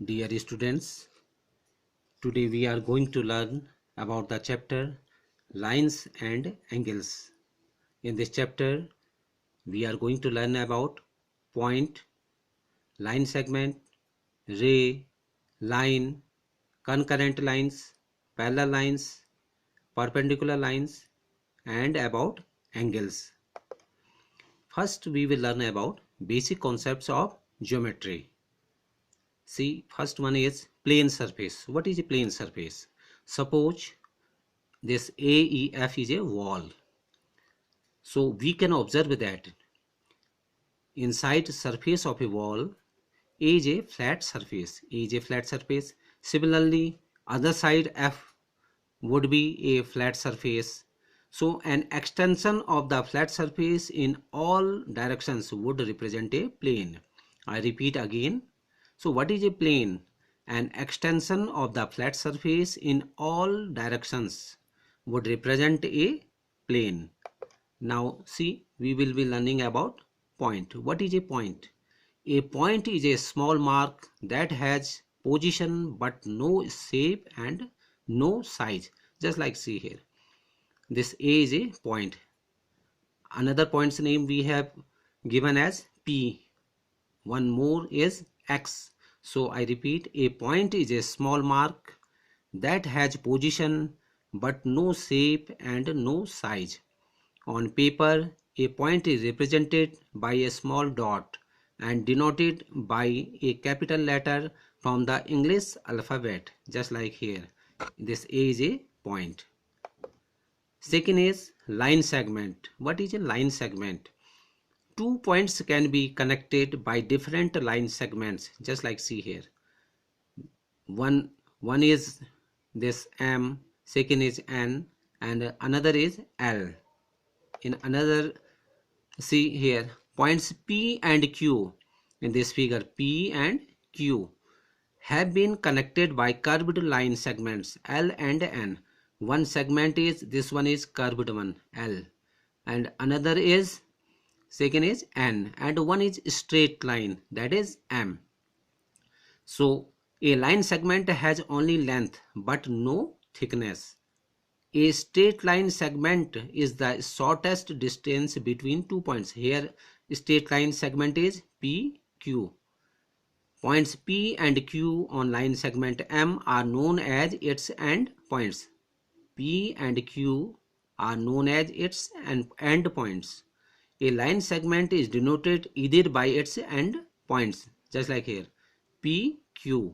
Dear students, today we are going to learn about the chapter Lines and Angles. In this chapter, we are going to learn about point, line segment, ray, line, concurrent lines, parallel lines, perpendicular lines, and about angles. First, we will learn about basic concepts of geometry. See, first one is plane surface. What is a plane surface? Suppose this AEF is a wall. So we can observe that inside surface of a wall A is a flat surface. A is a flat surface. Similarly, other side F would be a flat surface. So an extension of the flat surface in all directions would represent a plane. I repeat again. So what is a plane? An extension of the flat surface in all directions would represent a plane. Now see, we will be learning about point. What is a point? A point is a small mark that has position but no shape and no size. Just like see here. This A is a point. Another point's name we have given as P. One more is X. So I repeat, a point is a small mark that has position but no shape and no size. On paper, a point is represented by a small dot and denoted by a capital letter from the English alphabet, just like here. This A is a point. Second is line segment. What is a line segment? Two points can be connected by different line segments, just like see here. One is this M, second is N, and another is L. In another, see here, points P and Q in this figure, P and Q have been connected by curved line segments L and N. One segment is, this one is curved one, L, and another is, second is N, and one is straight line, that is M. So a line segment has only length but no thickness. A straight line segment is the shortest distance between 2 points. Here straight line segment is PQ. Points P and Q on line segment M are known as its end points. P and Q are known as its end points. A line segment is denoted either by its end points, just like here, PQ,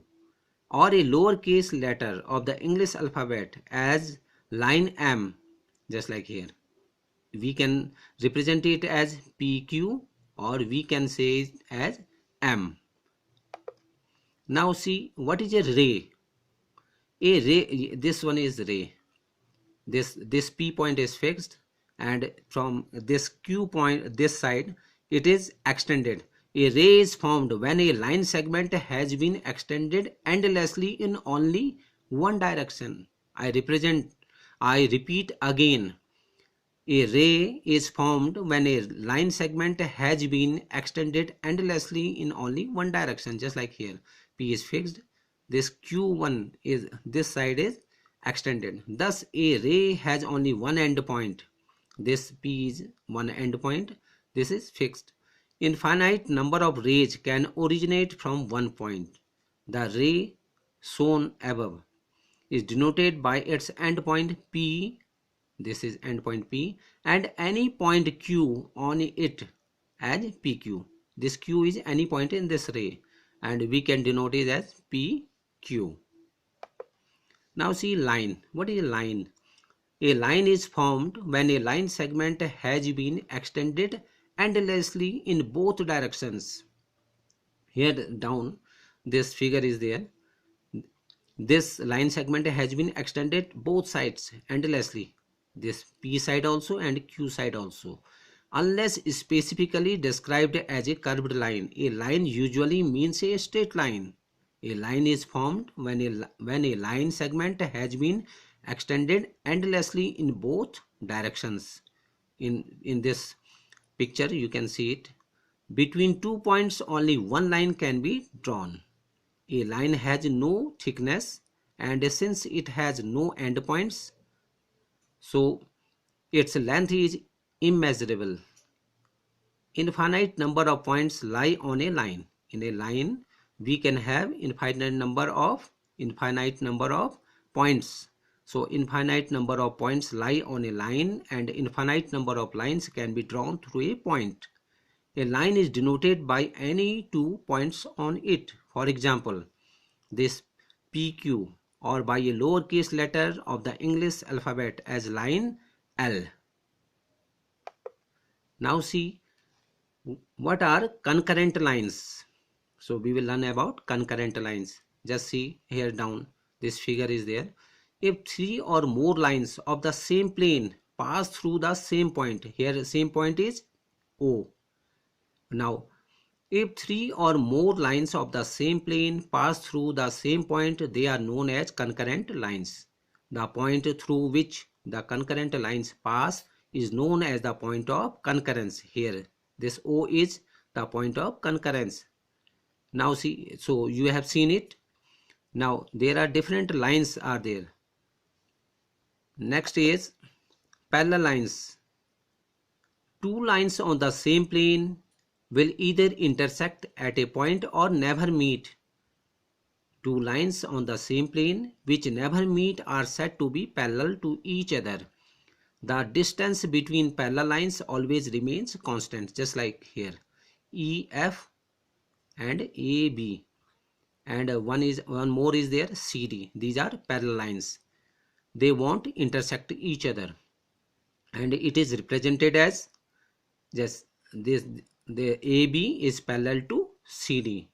or a lowercase letter of the English alphabet as line M, just like here. We can represent it as PQ or we can say it as M. Now see, what is a ray? A ray, this one is ray. This P point is fixed, and from this Q point, this side, it is extended. A ray is formed when a line segment has been extended endlessly in only one direction. I repeat again. A ray is formed when a line segment has been extended endlessly in only one direction, just like here. P is fixed. This Q1 is, this side is extended. Thus, a ray has only one end point. This P is one end point. This is fixed. Infinite number of rays can originate from one point. The ray shown above is denoted by its endpoint P, this is endpoint P, and any point Q on it as PQ. This Q is any point in this ray and we can denote it as PQ. Now see line. What is a line? A line is formed when a line segment has been extended endlessly in both directions. Here down, this figure is there. This line segment has been extended both sides endlessly. This P side also and Q side also. Unless specifically described as a curved line, a line usually means a straight line. A line is formed when a line segment has been extended endlessly in both directions. In this picture you can see it. Between 2 points only one line can be drawn. a line has no thickness, and since it has no endpoints, so its length is immeasurable. Infinite number of points lie on a line. In a line, we can have infinite number of points. So infinite number of points lie on a line, and infinite number of lines can be drawn through a point. A line is denoted by any 2 points on it. For example, this PQ, or by a lowercase letter of the English alphabet as line L. Now see, what are concurrent lines? So we will learn about concurrent lines. Just see here down, this figure is there. If 3 or more lines of the same plane pass through the same point, here same point is O. Now if 3 or more lines of the same plane pass through the same point, they are known as concurrent lines. The point through which the concurrent lines pass is known as the point of concurrence. Here this O is the point of concurrence. Now see, so you have seen it. Now there are different lines are there. Next is parallel lines. Two lines on the same plane will either intersect at a point or never meet. Two lines on the same plane which never meet are said to be parallel to each other. The distance between parallel lines always remains constant, just like here, EF and AB, and one more is there, CD. These are parallel lines. They won't intersect each other, and it is represented as just this. The AB is parallel to CD.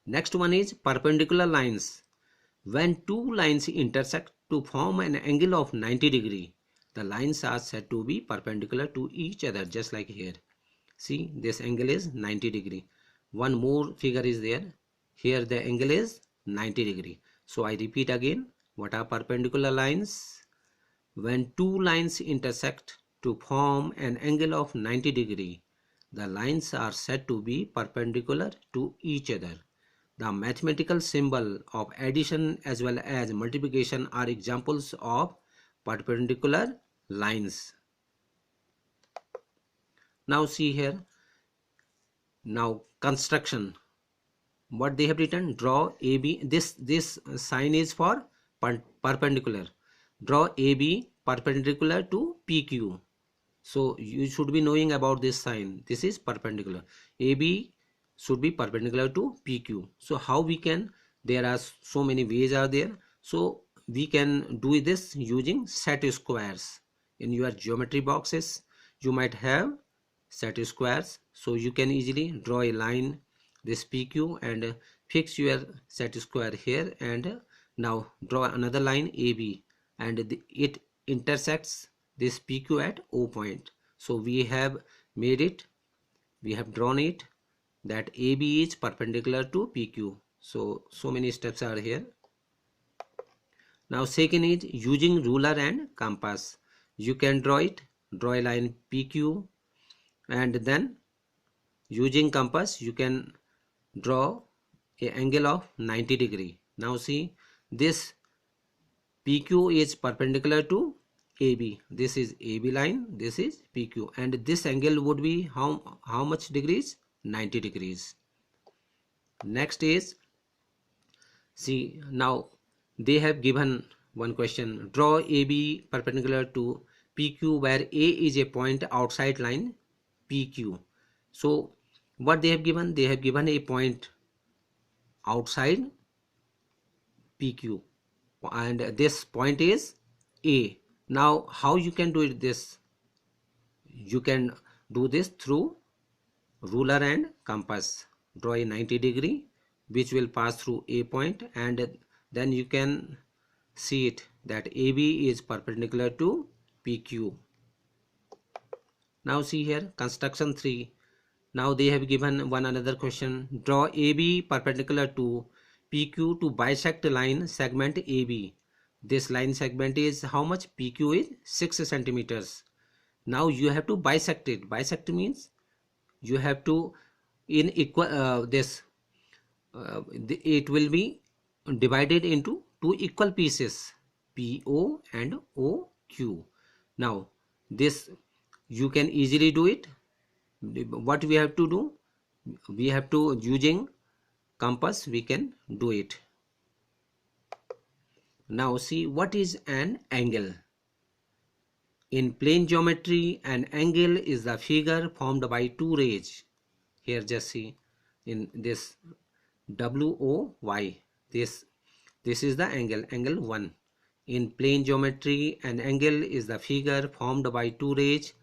Next one is perpendicular lines. When two lines intersect to form an angle of 90 degree, the lines are said to be perpendicular to each other, just like here. See, this angle is 90 degree. One more figure is there. Here the angle is 90 degree. So I repeat again, what are perpendicular lines? When two lines intersect to form an angle of 90 degree, the lines are said to be perpendicular to each other. The mathematical symbol of addition as well as multiplication are examples of perpendicular lines. Now see here. Now construction. What they have written, draw AB. This sign is for perpendicular. Draw AB perpendicular to PQ. So you should be knowing about this sign. This is perpendicular. AB should be perpendicular to PQ. So how we can, there are so many ways are there. So we can do this using set squares. In your geometry boxes, you might have set squares. So you can easily draw a line, this PQ, and fix your set square here, and now draw another line AB, and it intersects this PQ at O point. So we have made it, we have drawn it, that AB is perpendicular to PQ. So many steps are here. Now second is using ruler and compass. You can draw it, draw a line PQ, and then using compass you can draw a angle of 90 degree. Now see, this PQ is perpendicular to AB. This is AB line, this is PQ, and this angle would be how much degrees? 90 degrees. Next is, see, now they have given one question. Draw AB perpendicular to PQ where A is a point outside line PQ. So what they have given? They have given a point outside PQ, and this point is A. Now how you can do it? This you can do this through ruler and compass. Draw a 90 degree which will pass through A point, and then you can see it that AB is perpendicular to PQ. Now see here, construction 3. Now they have given one another question. Draw AB perpendicular to PQ to bisect line segment AB. This line segment is how much? PQ is 6 centimeters. Now you have to bisect it. Bisect means you have to in equal this it will be divided into two equal pieces, PO and OQ. Now this you can easily do it. What we have to do, we have to, using compass we can do it. Now see, what is an angle? In plane geometry, an angle is the figure formed by two rays. Here just see, in this WOY, this is the angle 1. In plane geometry, an angle is the figure formed by two rays.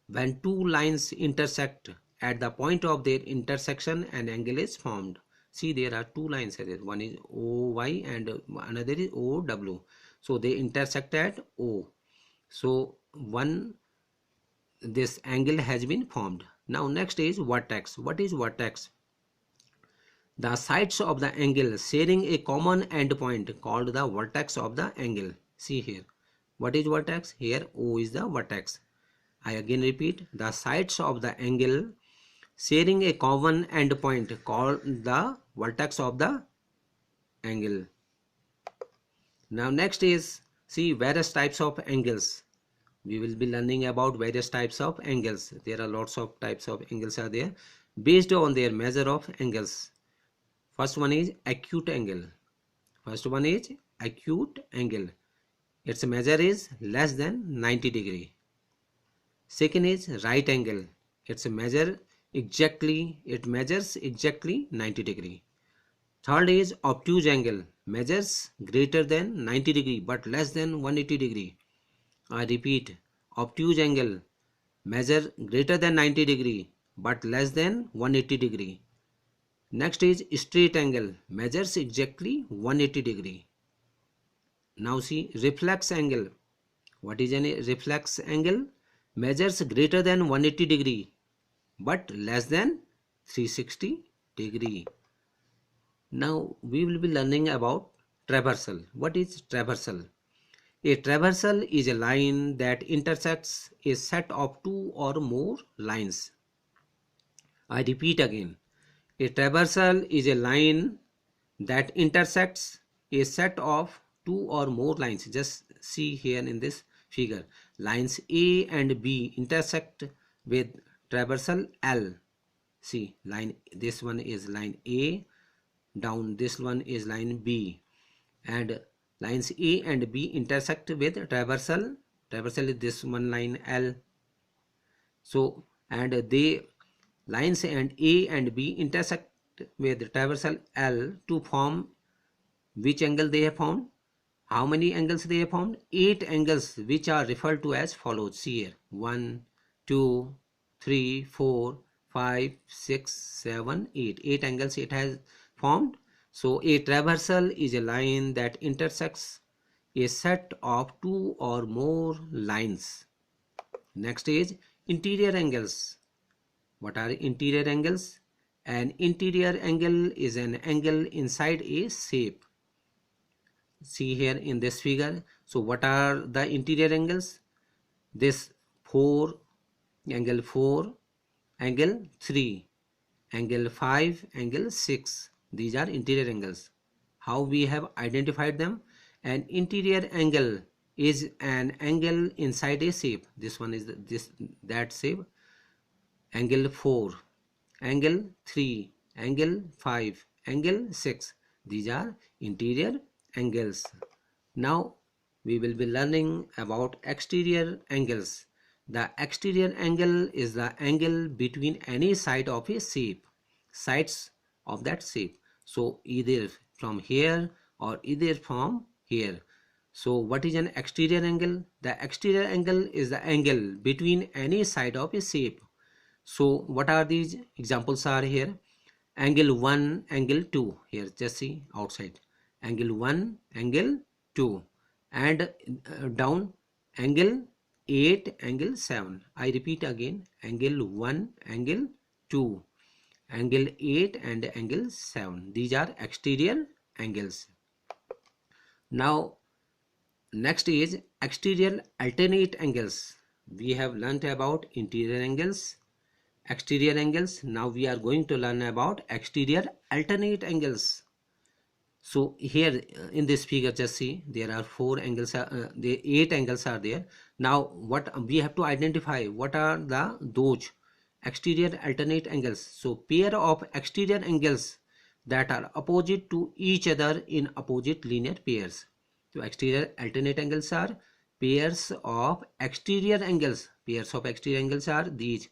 When two lines intersect, at the point of their intersection, an angle is formed. See, there are two lines here. One is OY and another is OW. So they intersect at O. So this angle has been formed. Now next is vertex. What is vertex? The sides of the angle sharing a common endpoint called the vertex of the angle. See here. What is vertex? Here O is the vertex. I again repeat, the sides of the angle sharing a common endpoint called the vertex of the angle. Now next is, see, various types of angles. We will be learning about various types of angles. There are lots of types of angles are there based on their measure of angles. First one is acute angle. Its measure is less than 90 degree. Second is right angle. It measures exactly 90 degree. Third is obtuse angle. Measures greater than 90 degree but less than 180 degree. I repeat, obtuse angle, measure greater than 90 degree but less than 180 degree. Next is straight angle, measures exactly 180 degree. Now see, reflex angle. What is a reflex angle? Measures greater than 180 degree but less than 360 degree. Now we will be learning about traversal. What is traversal? A traversal is a line that intersects a set of two or more lines. I repeat again. A traversal is a line that intersects a set of two or more lines. Just see here in this figure. Lines A and B intersect with traversal L. See, this one is line A, down this one is line B, and lines A and B intersect with traversal is this one line L. So, and lines and A and B intersect with traversal L to form which angle they have formed? How many angles they have formed? 8 angles, which are referred to as follows. See here, 1, 2, 3, 4, 5, 6, 7, 8. 8 angles it has formed. So a traversal is a line that intersects a set of two or more lines. Next is interior angles. What are interior angles? An interior angle is an angle inside a shape. See here in this figure. So what are the interior angles? This angle 4, angle 3, angle 5, angle 6. These are interior angles. How we have identified them? An interior angle is an angle inside a shape. This one is that shape. Angle 4, angle 3, angle 5, angle 6. These are interior angles. Now we will be learning about exterior angles. The exterior angle is the angle between any side of a shape, sides of that shape. So either from here or either from here. So what is an exterior angle? The exterior angle is the angle between any side of a shape. So what are these examples are here? Angle 1, angle 2. Here just see outside. Angle 1, angle 2. And down angle 8, angle 7. I repeat again. Angle 1, angle 2. Angle 8 and angle 7. These are exterior angles. Now next is exterior alternate angles. We have learnt about interior angles, exterior angles. Now we are going to learn about exterior alternate angles. So here in this figure, just see there are four angles, the 8 angles are there. Now what we have to identify, what are those exterior alternate angles. So pair of exterior angles that are opposite to each other in opposite linear pairs. So exterior alternate angles are pairs of exterior angles. Pairs of exterior angles are these.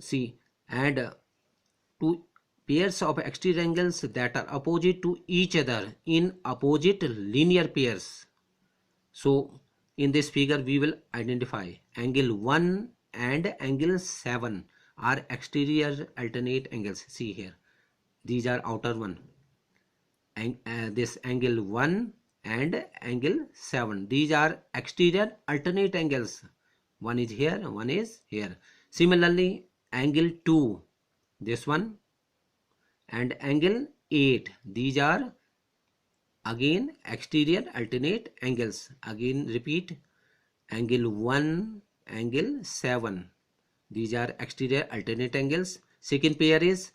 See, and two pairs of exterior angles that are opposite to each other in opposite linear pairs. So in this figure we will identify angle 1 and angle 7 are exterior alternate angles. See here, these are outer one, and this angle 1 and angle 7, these are exterior alternate angles. One is here, one is here. Similarly, angle 2, this one, and angle 8, these are again exterior alternate angles. Again repeat, angle 1, angle 7, these are exterior alternate angles. Second pair is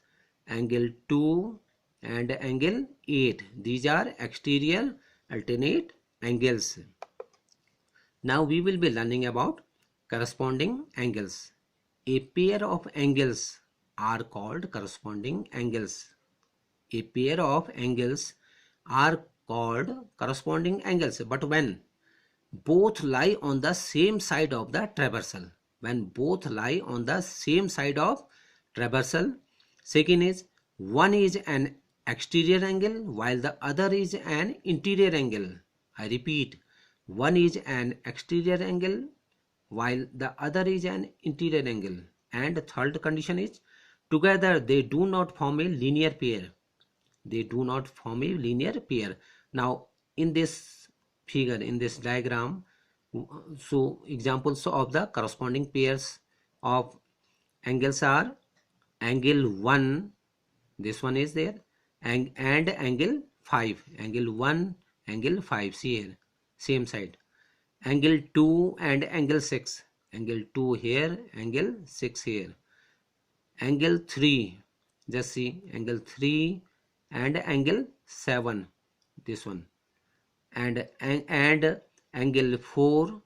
angle 2 and angle 8, these are exterior alternate angles. Now we will be learning about corresponding angles. A pair of angles are called corresponding angles. A pair of angles are called corresponding angles, but when both lie on the same side of the traversal. When both lie on the same side of traversal. Second is, one is an exterior angle while the other is an interior angle. I repeat, one is an exterior angle while the other is an interior angle. And third condition is, together they do not form a linear pair. They do not form a linear pair. Now in this figure, in this diagram, so examples of the corresponding pairs of angles are angle 1, this one is there, and angle 5, angle 1, angle 5, see here, same side. Angle 2 and angle 6, angle 2 here, angle 6 here. Angle 3, just see, angle 3 and angle 7, this one, and angle 4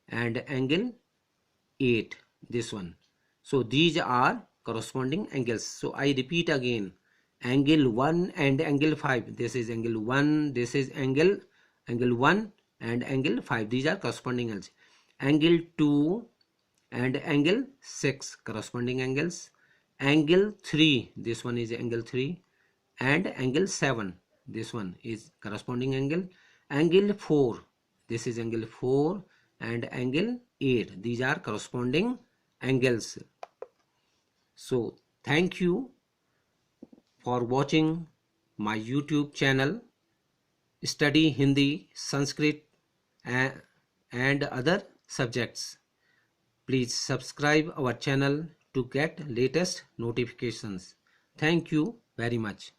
and angle 8, this one. So these are corresponding angles. So I repeat again, angle 1 and angle 5, this is angle 1, this is angle 1 and angle 5, these are corresponding angles. Angle 2 and angle 6, corresponding angles. Angle 3, this one is angle 3, and angle 7, this one is corresponding angle. Angle 4, this is angle 4, and angle 8, these are corresponding angles. So thank you for watching my YouTube channel, Study Hindi, Sanskrit and other subjects. Please subscribe our channel to get latest notifications. Thank you very much.